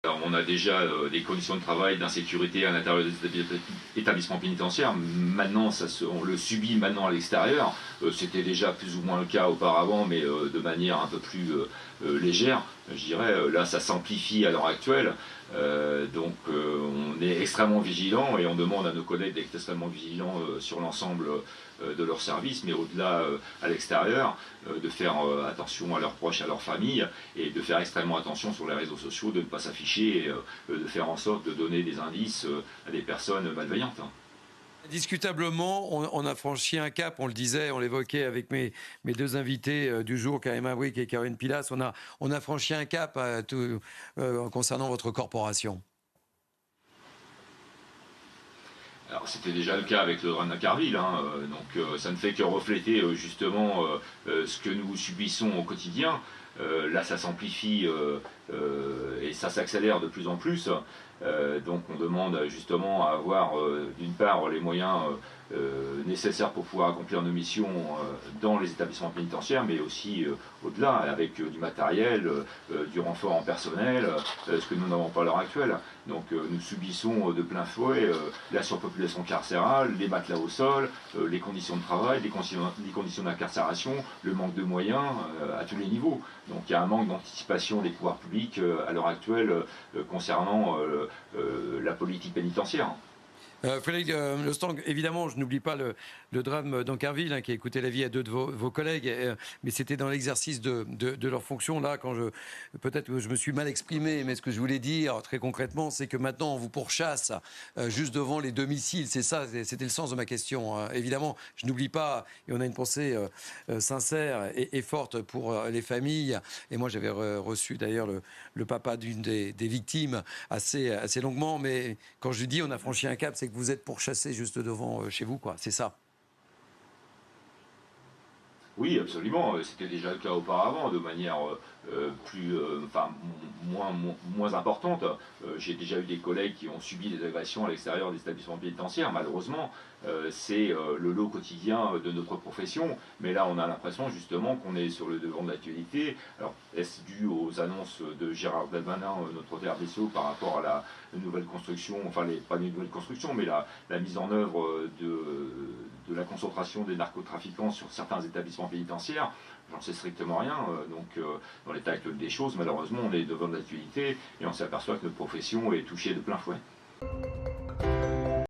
Alors, on a déjà des conditions de travail, d'insécurité à l'intérieur des établissements pénitentiaires. Maintenant, on le subit maintenant à l'extérieur. C'était déjà plus ou moins le cas auparavant, mais de manière un peu plus légère. Je dirais, là, ça s'amplifie à l'heure actuelle. On est extrêmement vigilant et on demande à nos collègues d'être extrêmement vigilants sur l'ensemble de leurs services, mais au-delà à l'extérieur, de faire attention à leurs proches, à leurs familles, et de faire extrêmement attention sur les réseaux sociaux, de ne pas s'afficher et de faire en sorte de donner des indices à des personnes malveillantes. Indiscutablement, on a franchi un cap, on le disait, on l'évoquait avec mes deux invités du jour, Karim Abrik et Karine Pilas, on a franchi un cap concernant votre corporation. Alors c'était déjà le cas avec le drame d'Incarville, hein, ça ne fait que refléter justement ce que nous subissons au quotidien. Là ça s'amplifie et ça s'accélère de plus en plus. Donc on demande justement à avoir d'une part les moyens nécessaires pour pouvoir accomplir nos missions dans les établissements pénitentiaires, mais aussi au-delà, avec du matériel, du renfort en personnel, ce que nous n'avons pas à l'heure actuelle. Donc nous subissons de plein fouet la surpopulation carcérale, les matelas au sol, les conditions de travail, les conditions d'incarcération, le manque de moyens à tous les niveaux. Donc il y a un manque d'anticipation des pouvoirs publics à l'heure actuelle concernant la politique pénitentiaire. Frédéric Lestang, évidemment, je n'oublie pas le drame d'Ancarville, qui a coûté la vie à deux de vos collègues, mais c'était dans l'exercice de leur fonction. Là, peut-être que je me suis mal exprimé, mais ce que je voulais dire très concrètement, c'est que maintenant on vous pourchasse juste devant les domiciles. C'est ça, c'était le sens de ma question. Évidemment, je n'oublie pas, et on a une pensée sincère et forte pour les familles. Et moi, j'avais reçu d'ailleurs le papa d'une des victimes assez longuement, mais quand je dis on a franchi un cap, c'est que vous êtes pourchassé juste devant chez vous, quoi. C'est ça. Oui, absolument. C'était déjà le cas auparavant, de manière moins importante. J'ai déjà eu des collègues qui ont subi des agressions à l'extérieur des établissements pénitentiaires. Malheureusement, c'est le lot quotidien de notre profession. Mais là, on a l'impression justement qu'on est sur le devant de l'actualité. Alors, est-ce dû aux annonces de Gérard Darmanin, notre garde des Sceaux, par rapport à la nouvelle construction, enfin pas les nouvelles constructions, mais la mise en œuvre de la concentration des narcotrafiquants sur certains établissements pénitentiaires? J'en sais strictement rien. Dans l'état actuel des choses, malheureusement, on est devant l'actualité et on s'aperçoit que notre profession est touchée de plein fouet.